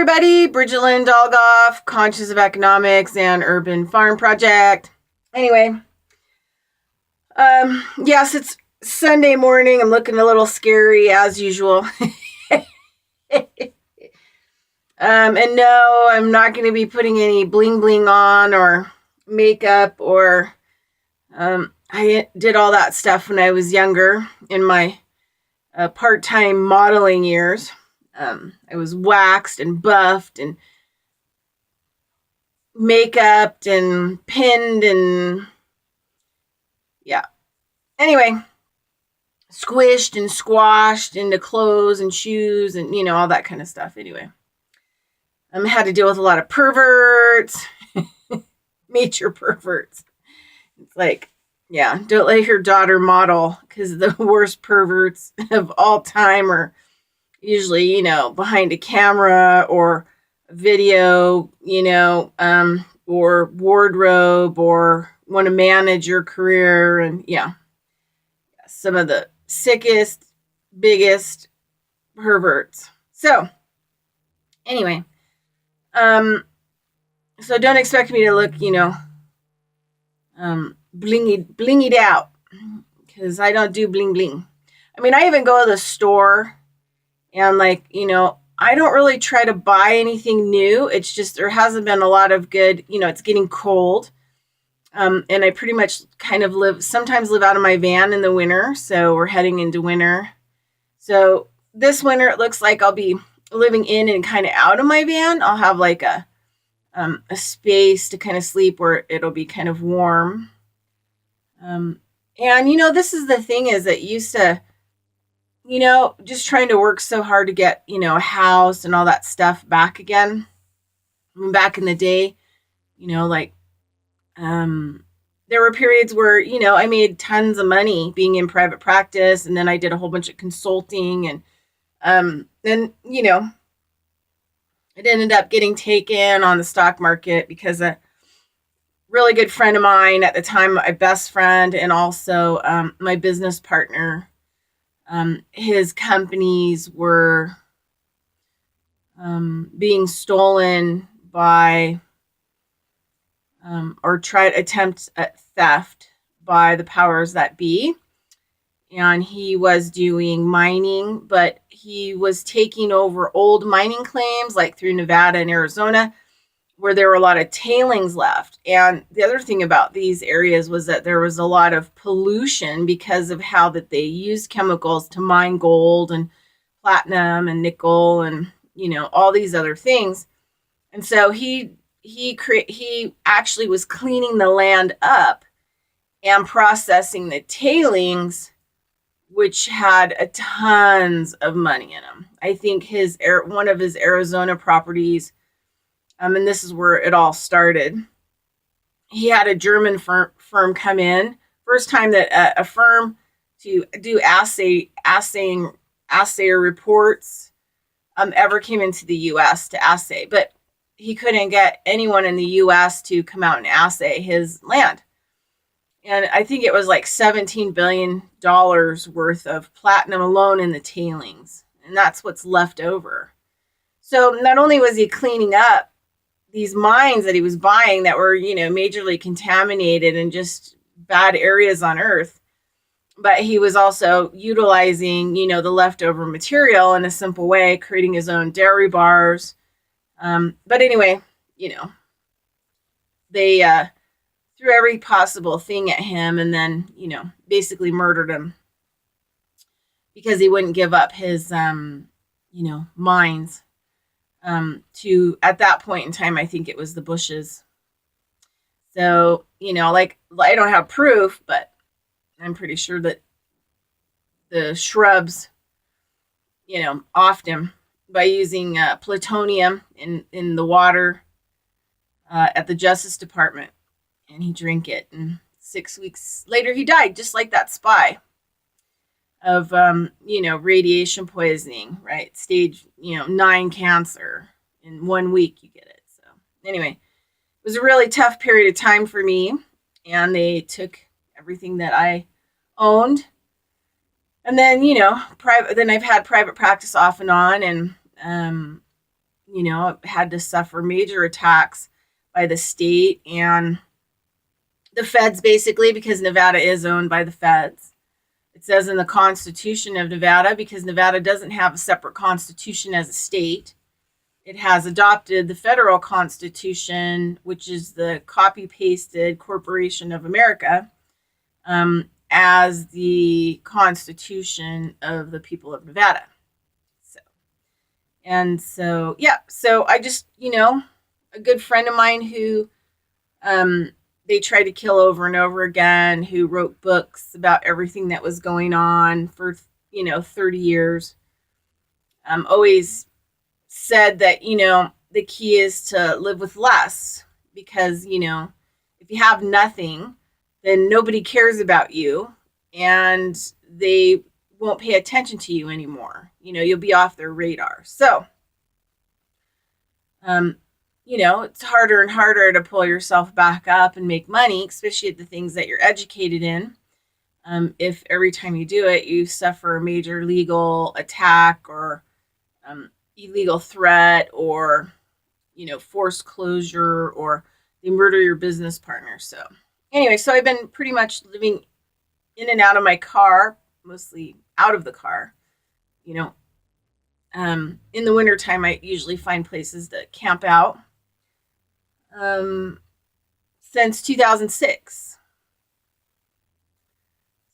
everybody. Bridget Lynn Dolgoff, Conscious of Economics and Urban Farm Project. Anyway, yes, it's Sunday morning. I'm looking a little scary as usual. And no, I'm not going to be putting any bling bling on or makeup or I did all that stuff when I was younger in my part-time modeling years. I was waxed and buffed and makeuped and pinned and yeah. Anyway, squished and squashed into clothes and shoes and, all that kind of stuff. Anyway, I had to deal with a lot of perverts, major perverts. It's like, yeah, don't let your daughter model because the worst perverts of all time are usually, behind a camera or video, or wardrobe or want to manage your career. And yeah, some of the sickest, biggest perverts. So anyway, so don't expect me to look, blingied out because I don't do bling bling. I mean, I even go to the store and I don't really try to buy anything new. It's just there hasn't been a lot of good, it's getting cold. And I pretty much kind of sometimes live out of my van in the winter. So we're heading into winter. So this winter, it looks like I'll be living in and kind of out of my van. I'll have like a space to kind of sleep where it'll be kind of warm. And, this is the thing is that used to, just trying to work so hard to get, a house and all that stuff back again. Back in the day, there were periods where, I made tons of money being in private practice. And then I did a whole bunch of consulting and, then, it ended up getting taken on the stock market because a really good friend of mine at the time, my best friend, and also my business partner, his companies were being stolen by or attempts at theft by the powers that be. And he was doing mining, but he was taking over old mining claims like through Nevada and Arizona where there were a lot of tailings left. And the other thing about these areas was that there was a lot of pollution because of how that they used chemicals to mine gold and platinum and nickel and, all these other things. And so he actually was cleaning the land up and processing the tailings, which had tons of money in them. I think one of his Arizona properties, and this is where it all started. He had a German firm come in. First time that a firm to do assayer reports ever came into the U.S. to assay. But he couldn't get anyone in the U.S. to come out and assay his land. And I think it was like $17 billion worth of platinum alone in the tailings. And that's what's left over. So not only was he cleaning up these mines that he was buying that were, majorly contaminated and just bad areas on Earth, but he was also utilizing, the leftover material in a simple way, creating his own dairy bars. But anyway, they threw every possible thing at him and then, basically murdered him because he wouldn't give up his, mines. To at that point in time, I think it was the Bushes. So, I don't have proof, but I'm pretty sure that the shrubs, offed him by using plutonium in the water at the Justice Department. And he drank it. And 6 weeks later, he died, just like that spy of, radiation poisoning, right? Stage, 9 cancer. In 1 week, you get it. So anyway, it was a really tough period of time for me. And they took everything that I owned. And then, then I've had private practice off and on. And, had to suffer major attacks by the state and the feds, basically, because Nevada is owned by the feds. It says in the Constitution of Nevada, because Nevada doesn't have a separate constitution as a state, it has adopted the federal constitution, which is the copy-pasted Corporation of America, as the constitution of the people of Nevada. So I just, a good friend of mine who they tried to kill over and over again, who wrote books about everything that was going on for, 30 years, always said that, the key is to live with less, because, if you have nothing, then nobody cares about you and they won't pay attention to you anymore. You'll be off their radar. So, it's harder and harder to pull yourself back up and make money, especially at the things that you're educated in. If every time you do it, you suffer a major legal attack or illegal threat or, forced closure, or they murder your business partner. So anyway, so I've been pretty much living in and out of my car, mostly out of the car. In the wintertime, I usually find places to camp out. Since 2006.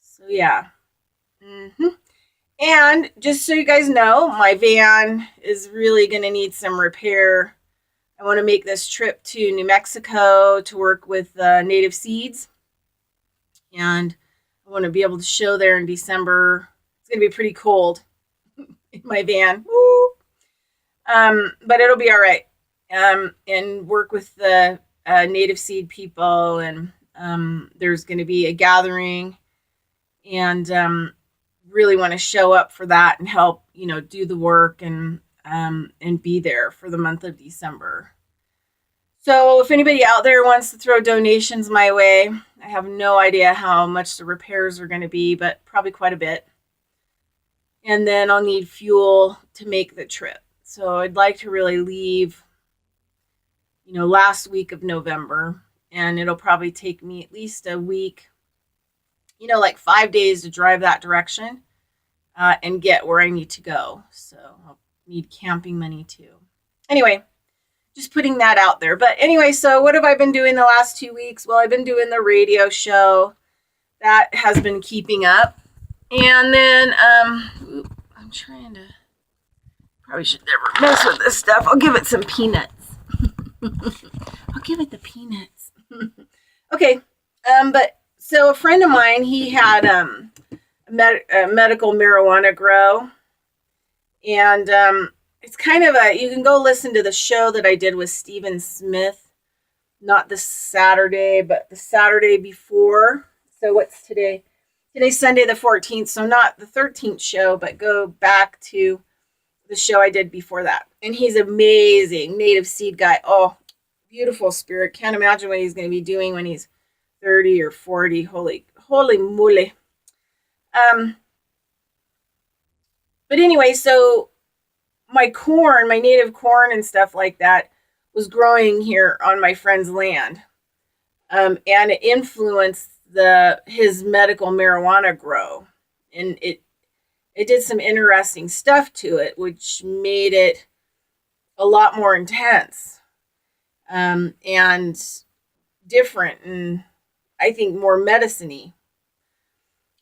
So yeah. And just so you guys know, my van is really going to need some repair. I want to make this trip to New Mexico to work with Native Seeds. And I want to be able to show there in December. It's going to be pretty cold in my van. Woo! But it'll be all right. And work with the Native Seed people. And there's going to be a gathering. And really want to show up for that and help, do the work and be there for the month of December. So if anybody out there wants to throw donations my way, I have no idea how much the repairs are going to be, but probably quite a bit. And then I'll need fuel to make the trip. So I'd like to really leave, last week of November, and it'll probably take me at least a week, like 5 days to drive that direction and get where I need to go. So I'll need camping money too. Anyway, just putting that out there. But anyway, so what have I been doing the last 2 weeks? Well, I've been doing the radio show. That has been keeping up. And then I'm trying to, probably should never mess with this stuff. I'll give it some peanuts. I'll give it the peanuts. Okay. But so a friend of mine, he had a medical marijuana grow. And it's kind of you can go listen to the show that I did with Stephen Smith. Not this Saturday, but the Saturday before. So what's today? Today's Sunday the 14th. So not the 13th show, but go back to the show I did before that. And he's amazing. Native Seed guy. Oh, beautiful spirit. Can't imagine what he's going to be doing when he's 30 or 40. Holy moly. But anyway, so my corn, my native corn and stuff like that was growing here on my friend's land. And it influenced his medical marijuana grow. And it did some interesting stuff to it, which made it a lot more intense and different, and I think more medicine-y.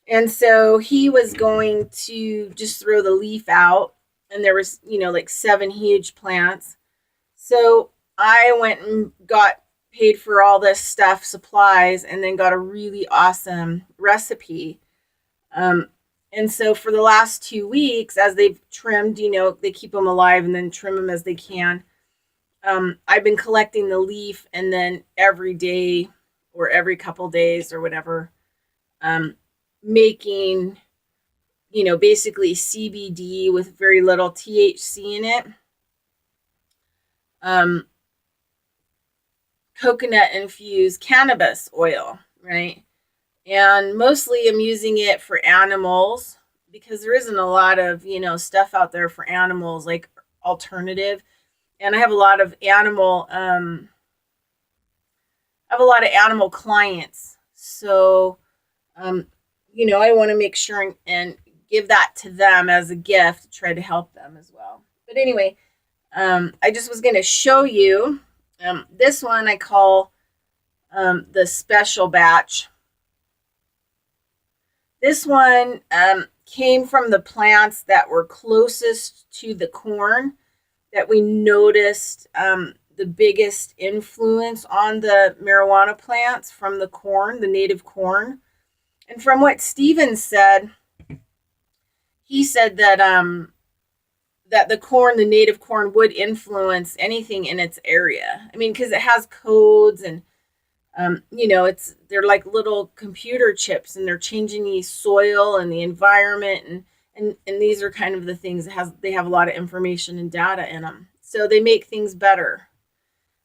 And so he was going to just throw the leaf out, and there was, like 7 huge plants. So I went and got paid for all this stuff, supplies, and then got a really awesome recipe. And so for the last 2 weeks, as they've trimmed, they keep them alive and then trim them as they can. I've been collecting the leaf, and then every day or every couple days or whatever, making, basically CBD with very little THC in it. Coconut infused cannabis oil, right? And mostly I'm using it for animals because there isn't a lot of, stuff out there for animals, like alternative. and I have a lot of animal clients. So, um, I want to make sure and give that to them as a gift to try to help them as well. But anyway, I just was going to show you this one I call the special batch. This one came from the plants that were closest to the corn that we noticed the biggest influence on the marijuana plants from the corn, the native corn. And from what Steven said, he said that the corn, the native corn, would influence anything in its area. I mean, because it has codes and they're like little computer chips, and they're changing the soil and the environment, and these are kind of the things that they have a lot of information and data in them, so they make things better.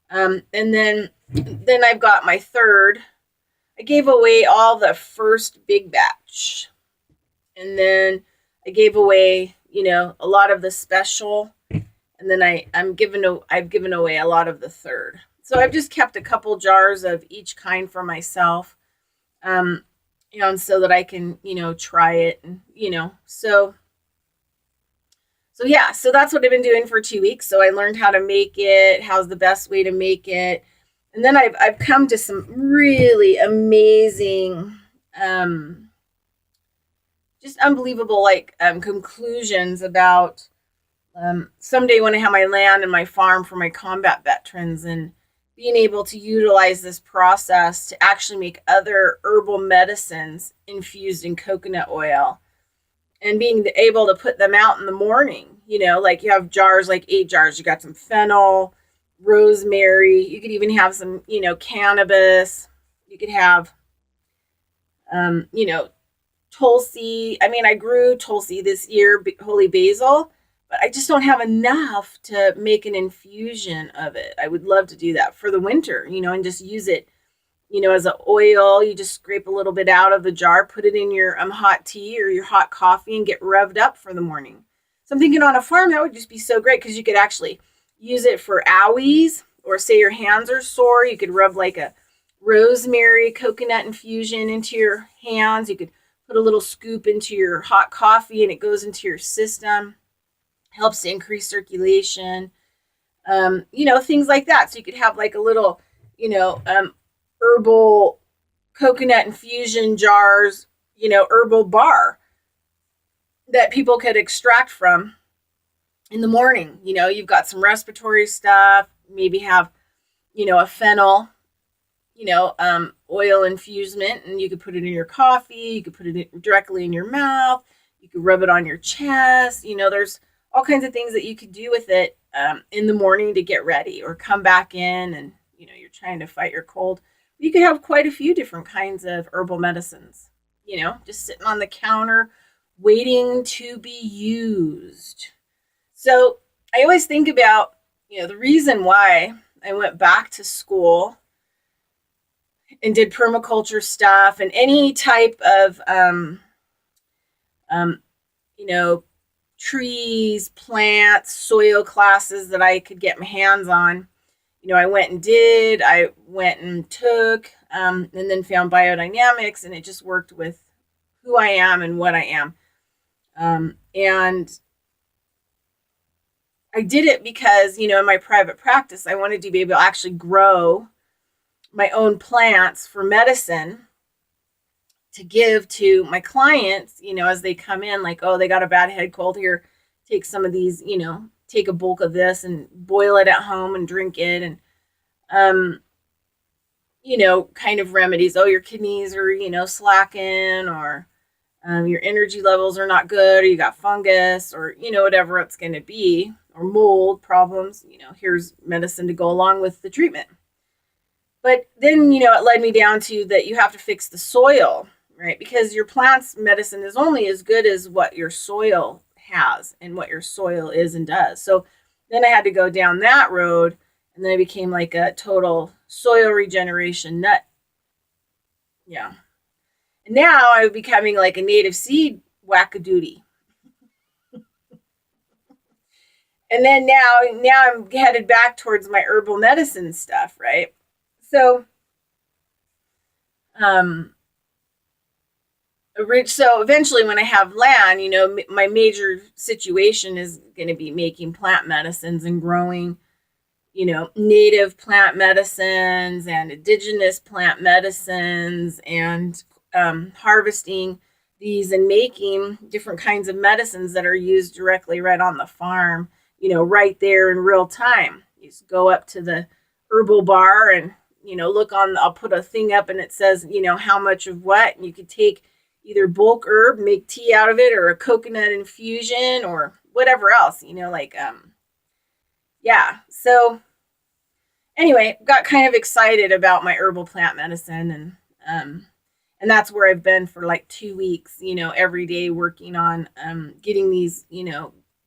And then I've got my third. I gave away all the first big batch, and then I gave away a lot of the special, and then I've given away a lot of the third. So I've just kept a couple jars of each kind for myself, and so that I can, try it, and, so yeah, so that's what I've been doing for 2 weeks. So I learned how to make it, how's the best way to make it. And then I've come to some really amazing, just unbelievable, conclusions about, someday when I have my land and my farm for my combat veterans, and being able to utilize this process to actually make other herbal medicines infused in coconut oil, and being able to put them out in the morning. Like you have jars, like 8 jars. You got some fennel, rosemary. You could even have some, cannabis. You could have, Tulsi. I mean, I grew Tulsi this year, holy basil, but I just don't have enough to make an infusion of it. I would love to do that for the winter, and just use it, as an oil. You just scrape a little bit out of the jar, put it in your hot tea or your hot coffee, and get revved up for the morning. So I'm thinking on a farm, that would just be so great, because you could actually use it for owies, or say your hands are sore. You could rub like a rosemary coconut infusion into your hands. You could put a little scoop into your hot coffee, and it goes into your system. Helps to increase circulation, things like that. So you could have like a little, herbal coconut infusion jars, herbal bar that people could extract from in the morning. You've got some respiratory stuff, maybe have, a fennel, oil infusement, and you could put it in your coffee. You could put it directly in your mouth. You could rub it on your chest. There's all kinds of things that you could do with it in the morning to get ready, or come back in and, you're trying to fight your cold. You could have quite a few different kinds of herbal medicines, just sitting on the counter waiting to be used. So I always think about, the reason why I went back to school and did permaculture stuff and any type of, trees, plants, soil classes that I could get my hands on. I went and took, and then found biodynamics, and it just worked with who I am and what I am. And I did it because, in my private practice, I wanted to be able to actually grow my own plants for medicine to give to my clients, as they come in, like, oh, they got a bad head cold, here, take some of these, take a bulk of this and boil it at home and drink it. And, kind of remedies. Oh, your kidneys are, slacking, or your energy levels are not good, or you got fungus, or, whatever it's going to be, or mold problems, here's medicine to go along with the treatment. But then, it led me down to that you have to fix the soil, right? Because your plant's medicine is only as good as what your soil has and what your soil is and does. So then I had to go down that road, and then I became like a total soil regeneration nut. Yeah. And now I'm becoming like a native seed wackadoodie. And then now I'm headed back towards my herbal medicine stuff, right? So, um, so eventually when I have land, my major situation is going to be making plant medicines and growing, native plant medicines and indigenous plant medicines, and harvesting these and making different kinds of medicines that are used directly right on the farm, right there in real time. You just go up to the herbal bar and, I'll put a thing up and it says, how much of what, and you could take either bulk herb, make tea out of it, or a coconut infusion or whatever else, yeah. So anyway, got kind of excited about my herbal plant medicine, and that's where I've been for like 2 weeks, every day working on getting these,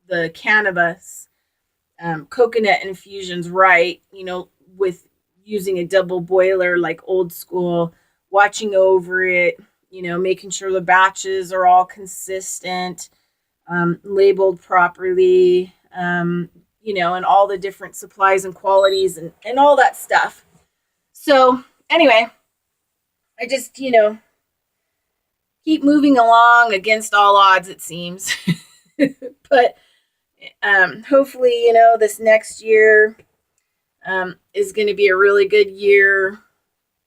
the cannabis coconut infusions right, with using a double boiler like old school, watching over it, making sure the batches are all consistent, labeled properly, and all the different supplies and qualities and all that stuff. So anyway, I just, keep moving along against all odds, it seems. But hopefully, this next year is going to be a really good year.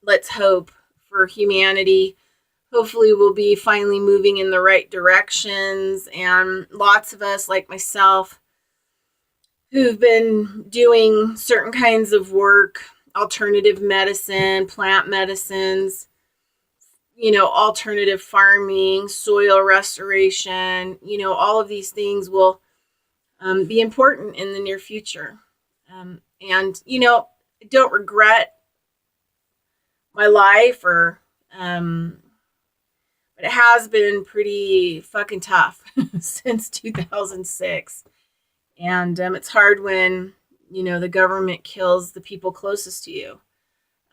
Let's hope, for humanity. Hopefully we'll be finally moving in the right directions, and lots of us, like myself, who've been doing certain kinds of work, alternative medicine, plant medicines, alternative farming, soil restoration, all of these things will be important in the near future. And, I don't regret my life, but it has been pretty fucking tough since 2006. And it's hard when, the government kills the people closest to you.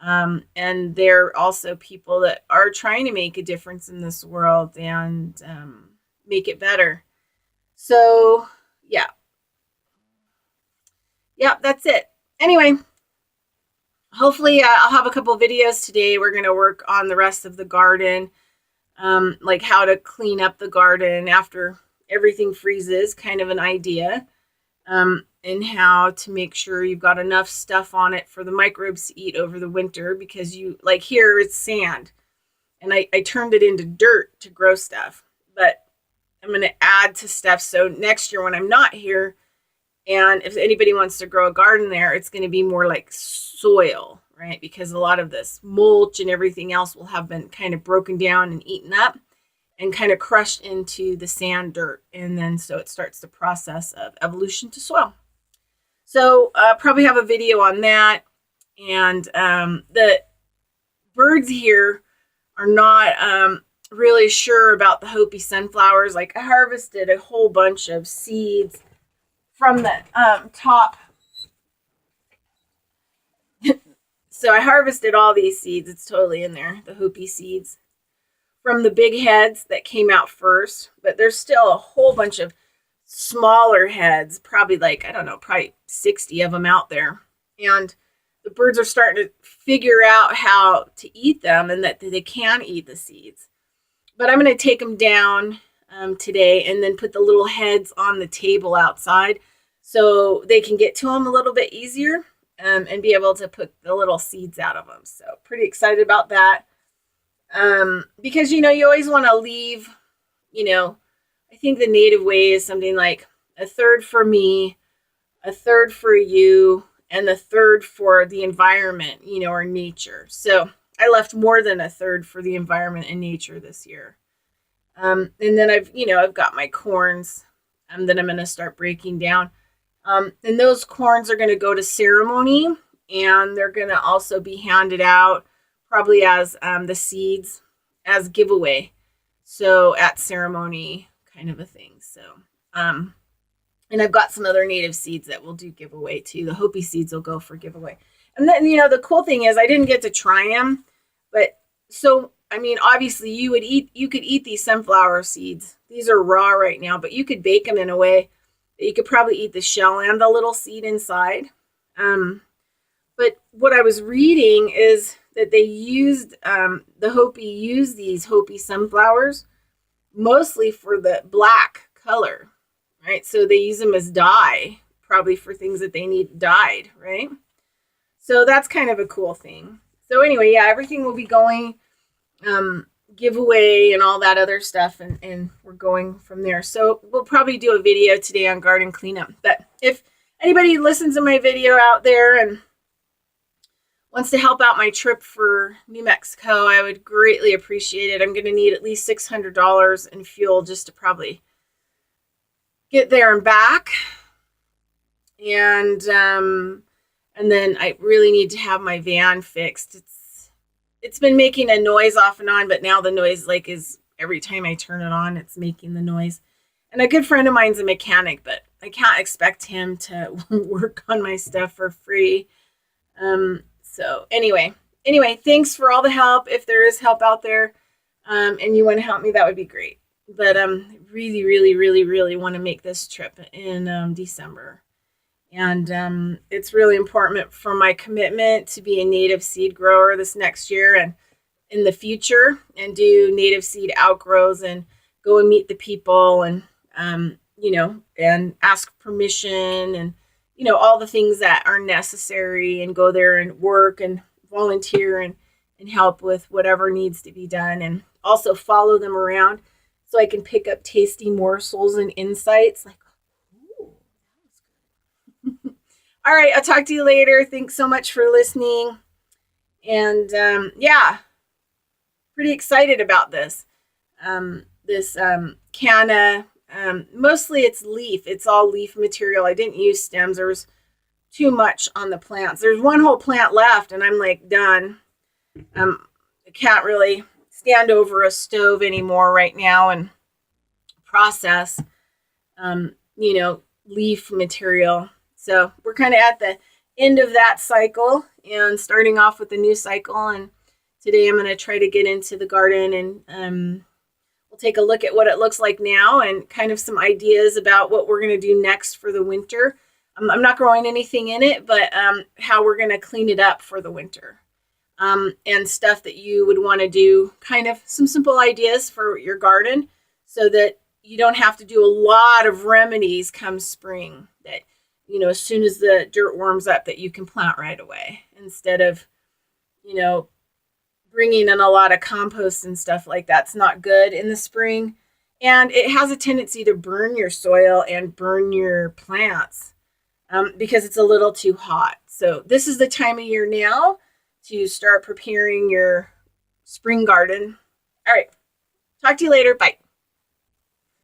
And there are also people that are trying to make a difference in this world and make it better. So, yeah. Yeah, that's it. Anyway, hopefully I'll have a couple videos today. We're going to work on the rest of the garden, like how to clean up the garden after everything freezes, kind of an idea. And how to make sure you've got enough stuff on it for the microbes to eat over the winter, because like here it's sand, and I turned it into dirt to grow stuff, but I'm going to add to stuff. So next year when I'm not here, and if anybody wants to grow a garden there, it's going to be more like soil, right? Because a lot of this mulch and everything else will have been kind of broken down and eaten up and kind of crushed into the sand dirt. And then so it starts the process of evolution to soil. So probably have a video on that. And the birds here are not really sure about the Hopi sunflowers. Like I harvested a whole bunch of seeds from the top. So I harvested all these seeds. It's totally in there, the Hopi seeds, from the big heads that came out first. But there's still a whole bunch of smaller heads, probably like, I don't know, probably 60 of them out there. And the birds are starting to figure out how to eat them, and that they can eat the seeds. But I'm going to take them down today and then put the little heads on the table outside so they can get to them a little bit easier, and be able to put the little seeds out of them. So pretty excited about that. Because, you always want to leave, I think the native way is something like a third for me, a third for you, and a third for the environment, or nature. So I left more than a third for the environment and nature this year. And then I've got my corns that I'm going to start breaking down. And those corns are going to go to ceremony, and they're going to also be handed out probably as the seeds as giveaway. So at ceremony kind of a thing. So, and I've got some other native seeds that we'll do giveaway too. The Hopi seeds will go for giveaway. And then, the cool thing is I didn't get to try them, but so, obviously you could eat these sunflower seeds. These are raw right now, but you could bake them in a way that you could probably eat the shell and the little seed inside. But what I was reading is that they used, the Hopi used these Hopi sunflowers mostly for the black color, right? So they use them as dye, probably for things that they need dyed, right? So that's kind of a cool thing. So anyway, yeah, everything will be going, giveaway and all that other stuff, and we're going from there. So we'll probably do a video today on garden cleanup. But if anybody listens to my video out there and wants to help out my trip for New Mexico, I would greatly appreciate it. I'm going to need at least $600 in fuel just to probably get there and back. And then I really need to have my van fixed. It's been making a noise off and on, but now the noise like is every time I turn it on, it's making the noise. And a good friend of mine's a mechanic, but I can't expect him to work on my stuff for free. So anyway, thanks for all the help. If there is help out there, and you want to help me, that would be great. But really, really, really, really want to make this trip in December. And it's really important for my commitment to be a native seed grower this next year and in the future, and do native seed outgrows and go and meet the people and, and ask permission and, all the things that are necessary, and go there and work and volunteer and help with whatever needs to be done, and also follow them around so I can pick up tasty morsels and insights like, all right, I'll talk to you later. Thanks so much for listening. And pretty excited about this. This canna, mostly it's leaf. It's all leaf material. I didn't use stems. There was too much on the plants. There's one whole plant left, and I'm like done. I can't really stand over a stove anymore right now and process, leaf material. So we're kind of at the end of that cycle and starting off with a new cycle. And today I'm going to try to get into the garden, and we'll take a look at what it looks like now and kind of some ideas about what we're going to do next for the winter. I'm not growing anything in it, but how we're going to clean it up for the winter, and stuff that you would want to do, kind of some simple ideas for your garden so that you don't have to do a lot of remedies come spring, that as soon as the dirt warms up, that you can plant right away, instead of, bringing in a lot of compost and stuff like that's not good in the spring. And it has a tendency to burn your soil and burn your plants, because it's a little too hot. So this is the time of year now to start preparing your spring garden. All right. Talk to you later. Bye.